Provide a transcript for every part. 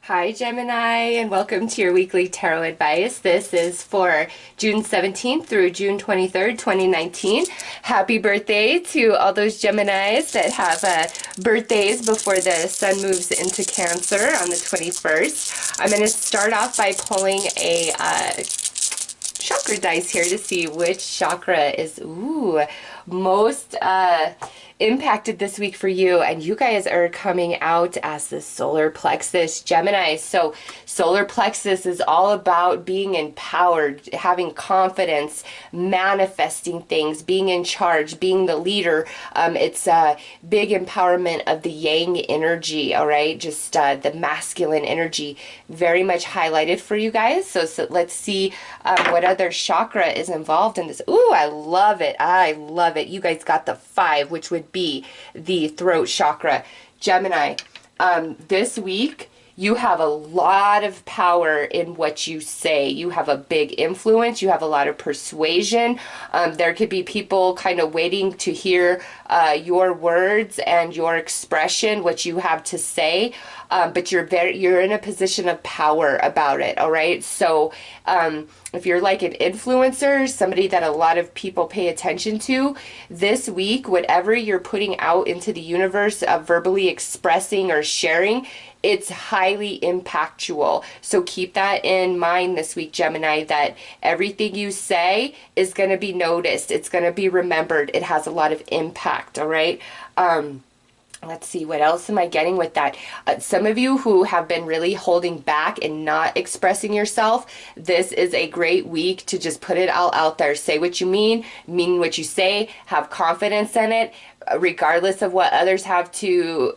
Hi Gemini, and welcome to your weekly tarot advice. This is for June 17th through June 23rd, 2019. Happy birthday to all those Geminis that have birthdays before the sun moves into Cancer on the 21st. I'm going to start off by pulling a chakra dice here to see which chakra is most impacted this week for you. And you guys are coming out as the solar plexus Gemini. So solar plexus is all about being empowered, having confidence, manifesting things, being in charge, being the leader. It's a big empowerment of the yang energy, all right? Just the masculine energy very much highlighted for you guys. So let's see what other chakra is involved in this. Ooh, I love it. I love it. You guys got the 5, which would be the throat chakra. Gemini, this week, you have a lot of power in what you say. You have a big influence. You have a lot of persuasion. There could be people kind of waiting to hear your words and your expression, what you have to say. But you're in a position of power about it. All right. So if you're like an influencer, somebody that a lot of people pay attention to, this week, whatever you're putting out into the universe of verbally expressing or sharing, it's highly impactful. So keep that in mind this week, Gemini, that everything you say is going to be noticed. It's going to be remembered. It has a lot of impact, all right? Let's see, what else am I getting with that? Some of you who have been really holding back and not expressing yourself, this is a great week to just put it all out there. Say what you mean what you say, have confidence in it, regardless of what others have to,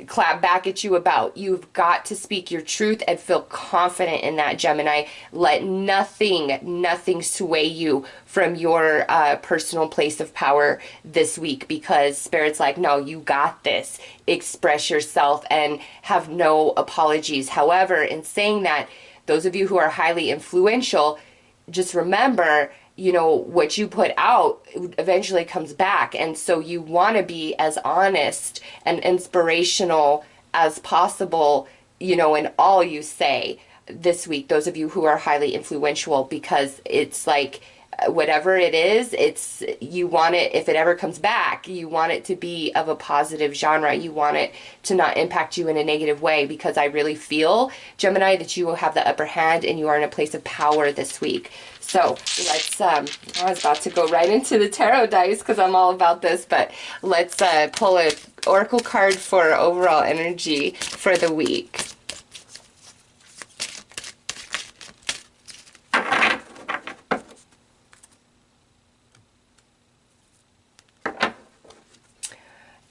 clap back at you about. You've got to speak your truth and feel confident in that, Gemini. Let nothing sway you from your personal place of power this week, because Spirit's like, no, you got this. Express yourself and have no apologies. However, in saying that, those of you who are highly influential, just remember, what you put out eventually comes back. And so you want to be as honest and inspirational as possible, in all you say this week, those of you who are highly influential, because it's like, whatever it is, you want it, if it ever comes back, you want it to be of a positive genre. You want it to not impact you in a negative way, because I really feel, Gemini, that you will have the upper hand and you are in a place of power this week. So let's, I was about to go right into the tarot dice because I'm all about this, but let's pull an oracle card for overall energy for the week.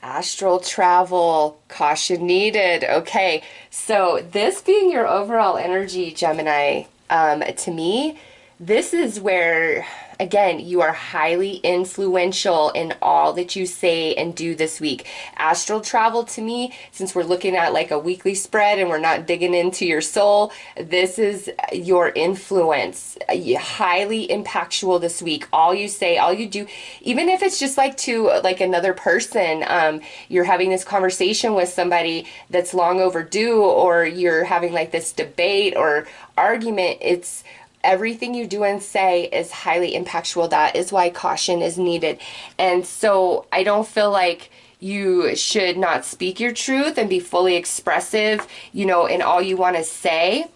Astral travel, caution needed. Okay, so this being your overall energy, Gemini, to me, this is where, again, you are highly influential in all that you say and do this week. Astral travel, to me, since we're looking at like a weekly spread and we're not digging into your soul, this is your influence. Highly impactful this week. All you say, all you do, even if it's just like to like another person, you're having this conversation with somebody that's long overdue, or you're having like this debate or argument, it's everything you do and say is highly impactful. That is why caution is needed. And so I don't feel like you should not speak your truth and be fully expressive, in all you want to say.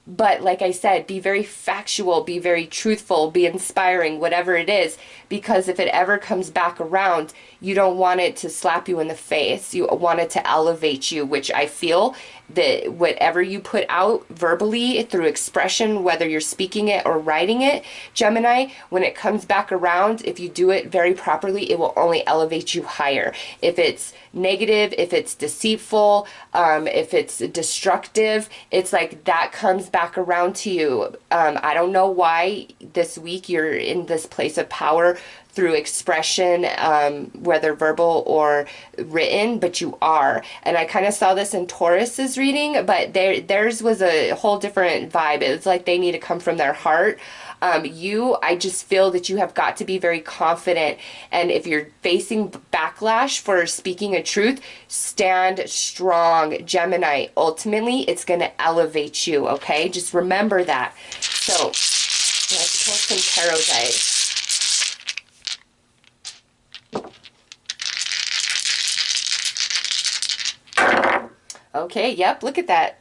But like I said, be very factual, be very truthful, be inspiring, whatever it is, because if it ever comes back around, you don't want it to slap you in the face. You want it to elevate you, which I feel that whatever you put out verbally through expression, whether you're speaking it or writing it, Gemini, when it comes back around, if you do it very properly, it will only elevate you higher. If it's negative, if it's deceitful, if it's destructive, it's like that comes back around to you. I don't know why this week you're in this place of power through expression, whether verbal or written, but you are. And I kind of saw this in Taurus's reading, but theirs was a whole different vibe. It was like they need to come from their heart. I just feel that you have got to be very confident. And if you're facing backlash for speaking a truth, stand strong, Gemini. Ultimately, it's going to elevate you, okay? Just remember that. So let's pull some tarot dice. Okay, yep, look at that.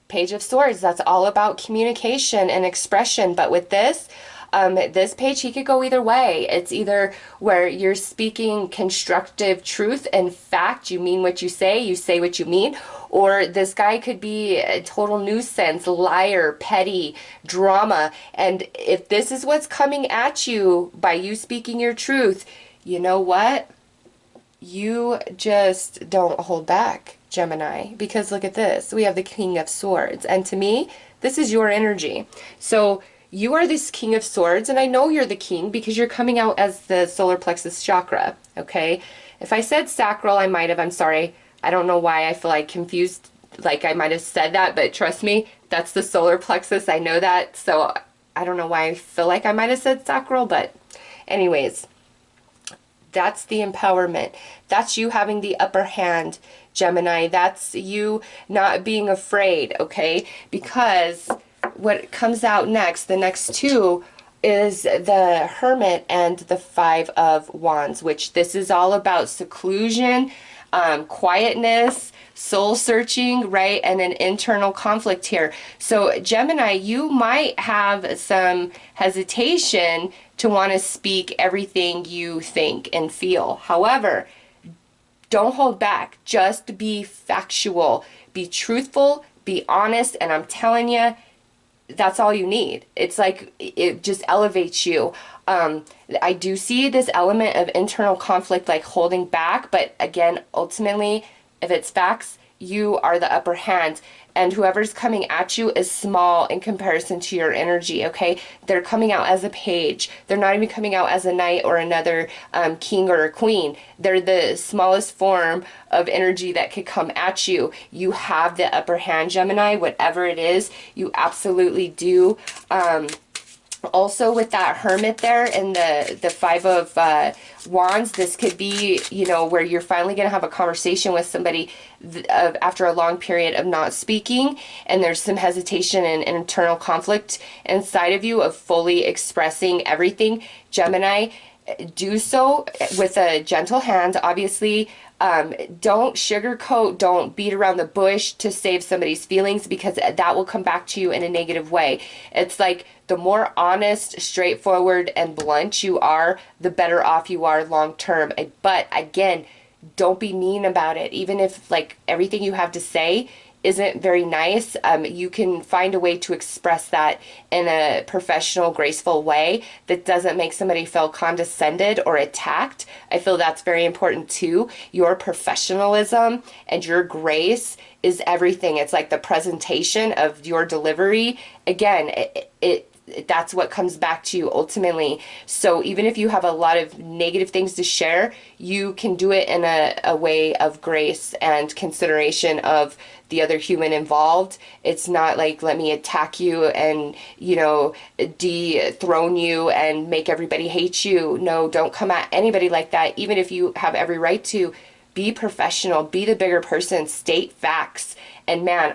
Page of Swords. That's all about communication and expression. But with this, this page, he could go either way. It's either where you're speaking constructive truth and fact, you mean what you say what you mean, or this guy could be a total nuisance, liar, petty, drama. And if this is what's coming at you by you speaking your truth, you know what? You just don't hold back, Gemini, because look at this. We have the King of Swords. And to me, this is your energy. So you are this King of Swords, and I know you're the king because you're coming out as the solar plexus chakra, okay? If I said sacral, I might have. I'm sorry. I don't know why I feel like confused, like I might have said that, but trust me, that's the solar plexus. I know that. So I don't know why I feel like I might have said sacral, but anyways. That's the empowerment. That's you having the upper hand, Gemini. That's you not being afraid, okay? Because what comes out next, the next two, is the Hermit and the Five of Wands, which this is all about seclusion, quietness, soul searching, right? And an internal conflict here. So Gemini, you might have some hesitation to want to speak everything you think and feel. However, don't hold back. Just be factual, be truthful, be honest, and I'm telling you, that's all you need. It's like it just elevates you. I do see this element of internal conflict, like holding back, but again, ultimately, if it's facts, you are the upper hand, and whoever's coming at you is small in comparison to your energy, okay? They're coming out as a page. They're not even coming out as a knight or another king or a queen. They're the smallest form of energy that could come at you. You have the upper hand, Gemini, whatever it is, you absolutely do. Also with that Hermit there and the Five of Wands, this could be, you know, where you're finally going to have a conversation with somebody after a long period of not speaking, and there's some hesitation and internal conflict inside of you of fully expressing everything. Gemini, do so with a gentle hand, obviously. Don't sugarcoat, don't beat around the bush to save somebody's feelings, because that will come back to you in a negative way. It's like the more honest, straightforward, and blunt you are, the better off you are long term. But again, don't be mean about it. Even if like everything you have to say isn't very nice, you can find a way to express that in a professional, graceful way that doesn't make somebody feel condescended or attacked. I feel that's very important too. Your professionalism and your grace is everything. It's like the presentation of your delivery. Again, that's what comes back to you ultimately. So even if you have a lot of negative things to share, you can do it in a way of grace and consideration of the other human involved. It's not like, let me attack you and, you know, dethrone you and make everybody hate you. No, don't come at anybody like that. Even if you have every right to, be professional, be the bigger person, state facts. And man,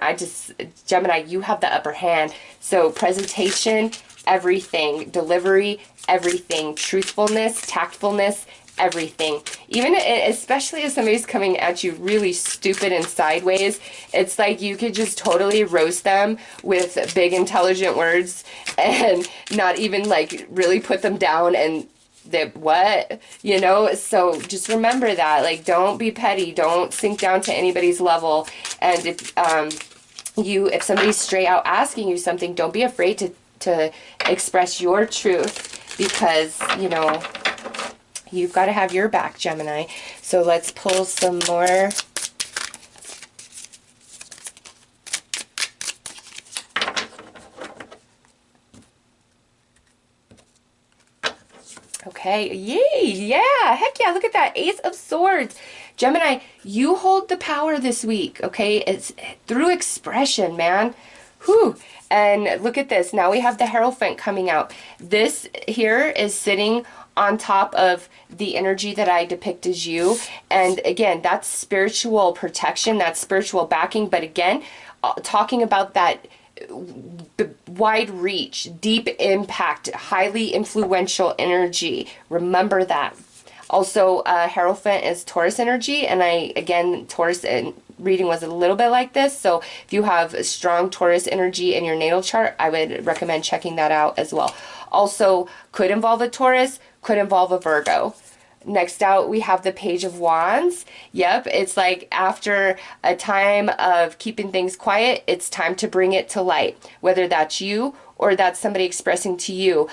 Gemini, you have the upper hand. So presentation, everything, delivery, everything, truthfulness, tactfulness, everything. Even, especially if somebody's coming at you really stupid and sideways, it's like you could just totally roast them with big intelligent words and not even like really put them down and what, you know. So just remember that, like, don't be petty, don't sink down to anybody's level. And if somebody's straight out asking you something, don't be afraid to express your truth, because, you know, you've got to have your back, Gemini. So let's pull some more. Okay, yay, yeah, heck yeah, look at that, Ace of Swords. Gemini, you hold the power this week, okay? It's through expression, man. Whew. And look at this, now we have the Hierophant coming out. This here is sitting on top of the energy that I depict as you. And again, that's spiritual protection, that's spiritual backing. But again, talking about that wide reach, deep impact, highly influential energy. Remember that. Also, Hierophant is Taurus energy, and Taurus reading was a little bit like this. So if you have a strong Taurus energy in your natal chart, I would recommend checking that out as well. Also, could involve a Taurus, could involve a Virgo. Next out, we have the Page of Wands. Yep, it's like after a time of keeping things quiet, it's time to bring it to light. Whether that's you or that's somebody expressing to you.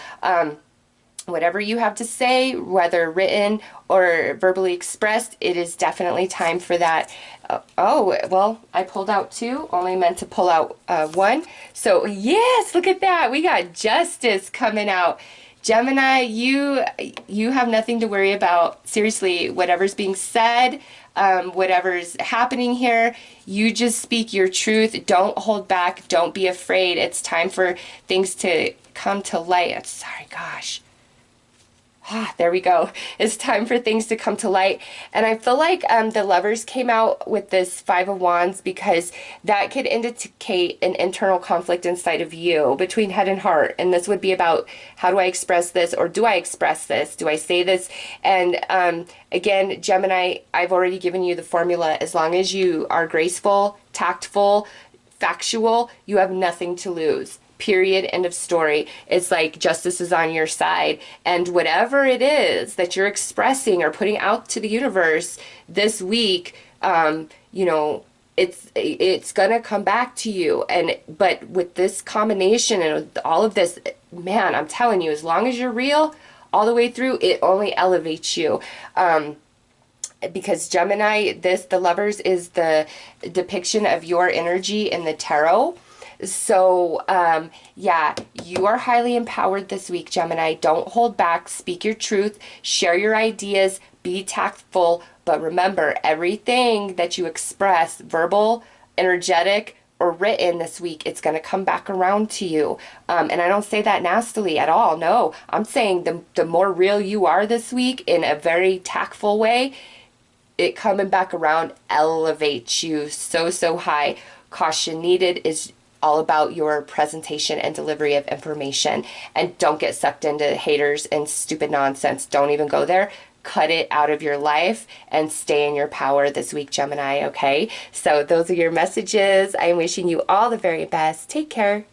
Whatever you have to say, whether written or verbally expressed, it is definitely time for that. Oh, well, I pulled out two, only meant to pull out one. So yes, look at that. We got Justice coming out. Gemini, you have nothing to worry about. Seriously, whatever's being said, whatever's happening here, you just speak your truth. Don't hold back. Don't be afraid. It's time for things to come to light. I'm sorry, gosh. There we go. It's time for things to come to light. And I feel like the Lovers came out with this Five of Wands because that could indicate an internal conflict inside of you between head and heart. And this would be about, how do I express this, or do I express this? Do I say this? And again, Gemini, I've already given you the formula. As long as you are graceful, tactful, factual, you have nothing to lose. Period. End of story. It's like justice is on your side, and whatever it is that you're expressing or putting out to the universe this week, you know, it's gonna come back to you. And but with this combination and all of this, man, I'm telling you, as long as you're real all the way through, it only elevates you. Because Gemini, the Lovers is the depiction of your energy in the tarot. So, yeah, you are highly empowered this week, Gemini. Don't hold back. Speak your truth. Share your ideas. Be tactful. But remember, everything that you express, verbal, energetic, or written this week, it's going to come back around to you. And I don't say that nastily at all. No, I'm saying the more real you are this week in a very tactful way, it coming back around elevates you so high. Caution needed is all about your presentation and delivery of information. And don't get sucked into haters and stupid nonsense. Don't even go there. Cut it out of your life and stay in your power this week, Gemini, okay? So those are your messages. I am wishing you all the very best. Take care.